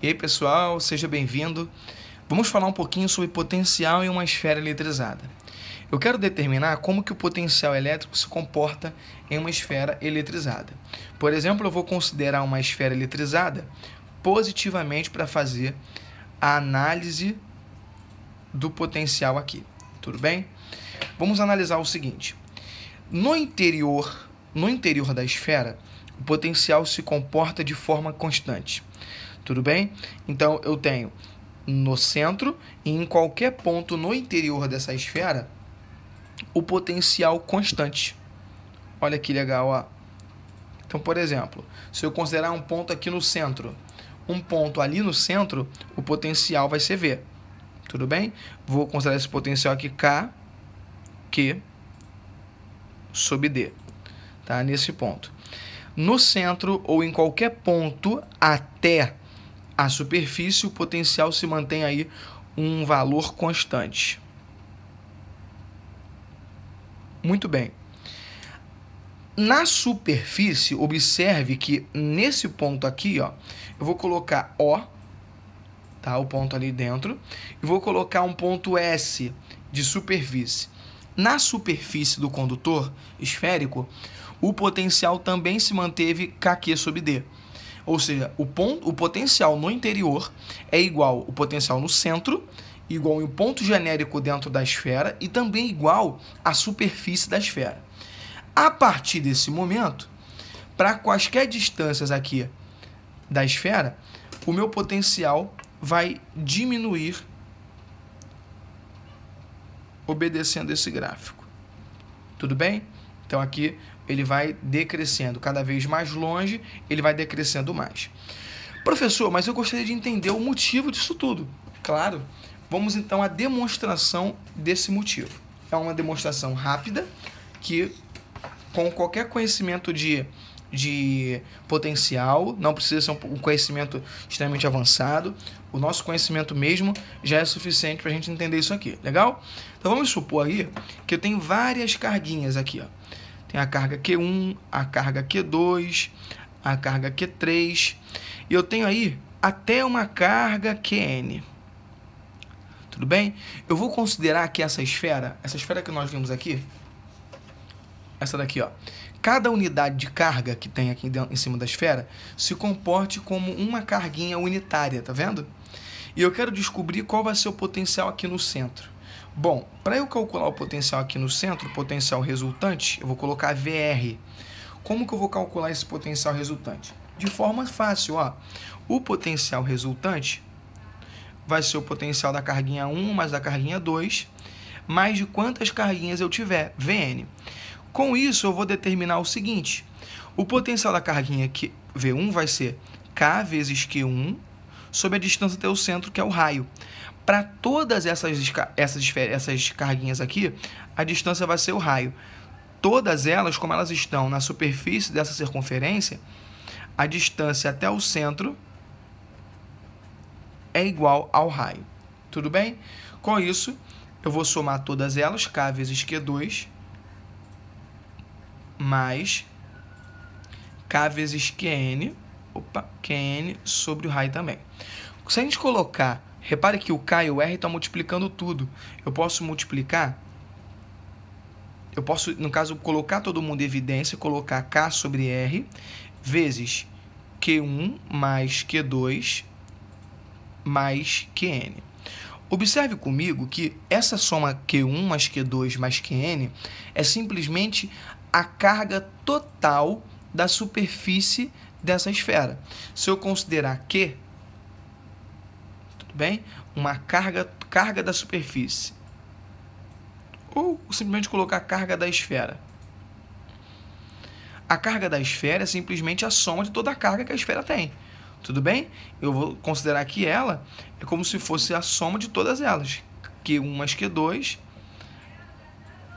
E aí, pessoal, seja bem-vindo. Vamos falar um pouquinho sobre potencial em uma esfera eletrizada. Eu quero determinar como que o potencial elétrico se comporta em uma esfera eletrizada. Por exemplo, eu vou considerar uma esfera eletrizada positivamente para fazer a análise do potencial aqui. Tudo bem? Vamos analisar o seguinte. No interior da esfera, o potencial se comporta de forma constante. Tudo bem? Então, eu tenho no centro e em qualquer ponto no interior dessa esfera o potencial constante. Olha que legal, ó. Então, por exemplo, se eu considerar um ponto aqui no centro, um ponto ali no centro, o potencial vai ser V. Tudo bem? Vou considerar esse potencial aqui K, Q sobre D. Tá? Nesse ponto. No centro ou em qualquer ponto até a superfície, o potencial se mantém aí um valor constante. Muito bem. Na superfície, observe que nesse ponto aqui, ó, eu vou colocar O, tá? O ponto ali dentro, e vou colocar um ponto S de superfície. Na superfície do condutor esférico, o potencial também se manteve kQ sobre D. Ou seja, o potencial no interior é igual ao potencial no centro, igual ao ponto genérico dentro da esfera e também igual à superfície da esfera. A partir desse momento, para quaisquer distâncias aqui da esfera, o meu potencial vai diminuir obedecendo esse gráfico. Tudo bem? Então aqui ele vai decrescendo cada vez mais longe, ele vai decrescendo mais. Professor, mas eu gostaria de entender o motivo disso tudo. Claro, vamos então à demonstração desse motivo. É uma demonstração rápida que, com qualquer conhecimento de potencial, não precisa ser um conhecimento extremamente avançado, o nosso conhecimento mesmo já é suficiente para a gente entender isso aqui, legal? Então vamos supor aí que eu tenho várias carguinhas aqui, ó. Tem a carga Q1, a carga Q2, a carga Q3, e eu tenho aí até uma carga Qn. Tudo bem? Eu vou considerar que essa esfera que nós vimos aqui, essa daqui, ó, cada unidade de carga que tem aqui em cima da esfera se comporte como uma carguinha unitária, tá vendo? E eu quero descobrir qual vai ser o potencial aqui no centro. Bom, para eu calcular o potencial aqui no centro, o potencial resultante, eu vou colocar VR. Como que eu vou calcular esse potencial resultante? De forma fácil, ó. O potencial resultante vai ser o potencial da carguinha 1 mais da carguinha 2, mais de quantas carguinhas eu tiver, Vn. Com isso, eu vou determinar o seguinte. O potencial da carguinha V1 vai ser K vezes Q1 sobre a distância até o centro, que é o raio. Para todas essas carguinhas aqui, a distância vai ser o raio. Todas elas, como elas estão na superfície dessa circunferência, a distância até o centro é igual ao raio. Tudo bem? Com isso, eu vou somar todas elas, K vezes Q2, mais K vezes Qn, Qn sobre o raio também. Se a gente colocar, repare que o K e o R estão multiplicando tudo. Eu posso multiplicar, no caso, colocar todo mundo em evidência, colocar K sobre R vezes Q1 mais Q2 mais Qn. Observe comigo que essa soma Q1 mais Q2 mais Qn é simplesmente a carga total da superfície dessa esfera. Se eu considerar Q, tudo bem? Uma carga da superfície. Ou simplesmente colocar a carga da esfera. A carga da esfera é simplesmente a soma de toda a carga que a esfera tem. Tudo bem? Eu vou considerar que ela é como se fosse a soma de todas elas. Q1 mais Q2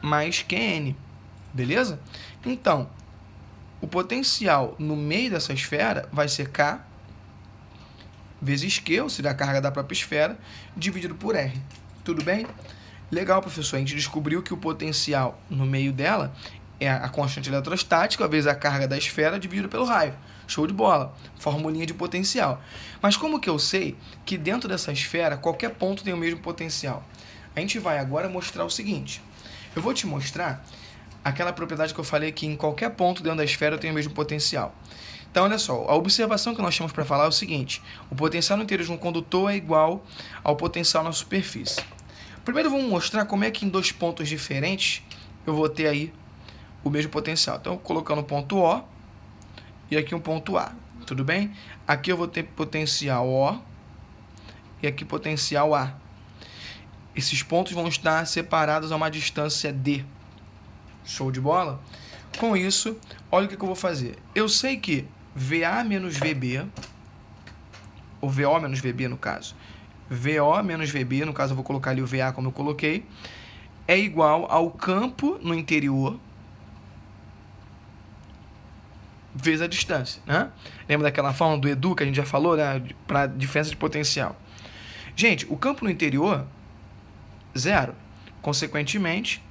mais Qn. Beleza? Então, o potencial no meio dessa esfera vai ser K vezes Q, ou seja, a carga da própria esfera, dividido por R. Tudo bem? Legal, professor. A gente descobriu que o potencial no meio dela é a constante eletrostática, vezes a carga da esfera, dividido pelo raio. Show de bola. Formulinha de potencial. Mas como que eu sei que dentro dessa esfera, qualquer ponto tem o mesmo potencial? A gente vai agora mostrar o seguinte. Eu vou te mostrar aquela propriedade que eu falei que em qualquer ponto dentro da esfera eu tenho o mesmo potencial. Então, olha só, a observação que nós temos para falar é o seguinte. O potencial no interior de um condutor é igual ao potencial na superfície. Primeiro vamos mostrar como é que em dois pontos diferentes eu vou ter aí o mesmo potencial. Então, colocando o ponto O e aqui um ponto A. Tudo bem? Aqui eu vou ter potencial O e aqui potencial A. Esses pontos vão estar separados a uma distância D. Show de bola? Com isso, olha o que eu vou fazer. Eu sei que VA menos VB, ou VO menos VB no caso, VO menos VB, no caso eu vou colocar ali o VA como eu coloquei, é igual ao campo no interior vezes a distância, né? Lembra daquela forma do Edu que a gente já falou, né? Para diferença de potencial. Gente, o campo no interior, 0. Consequentemente,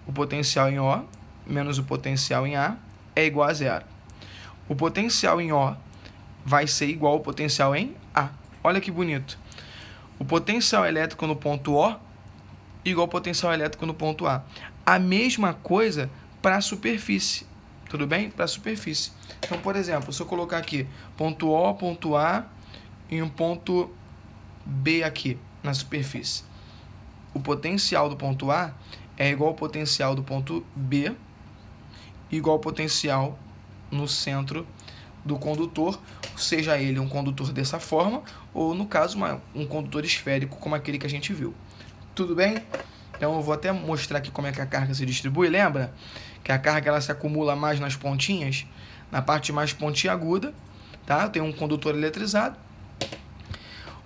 o potencial em O menos o potencial em A é igual a 0. O potencial em O vai ser igual ao potencial em A. Olha que bonito. O potencial elétrico no ponto O igual ao potencial elétrico no ponto A. A mesma coisa para a superfície. Tudo bem? Para a superfície. Então, por exemplo, se eu colocar aqui ponto O, ponto A e um ponto B aqui na superfície. O potencial do ponto A é igual ao potencial do ponto B igual ao potencial no centro do condutor, seja ele um condutor dessa forma ou, no caso, um condutor esférico como aquele que a gente viu. Tudo bem? Então, eu vou até mostrar aqui como é que a carga se distribui. Lembra que a carga ela se acumula mais nas pontinhas, na parte mais pontiaguda, tá? Eu tenho um condutor eletrizado.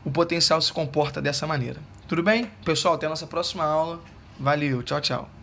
O potencial se comporta dessa maneira. Tudo bem? Pessoal, até a nossa próxima aula. Valeu, tchau, tchau.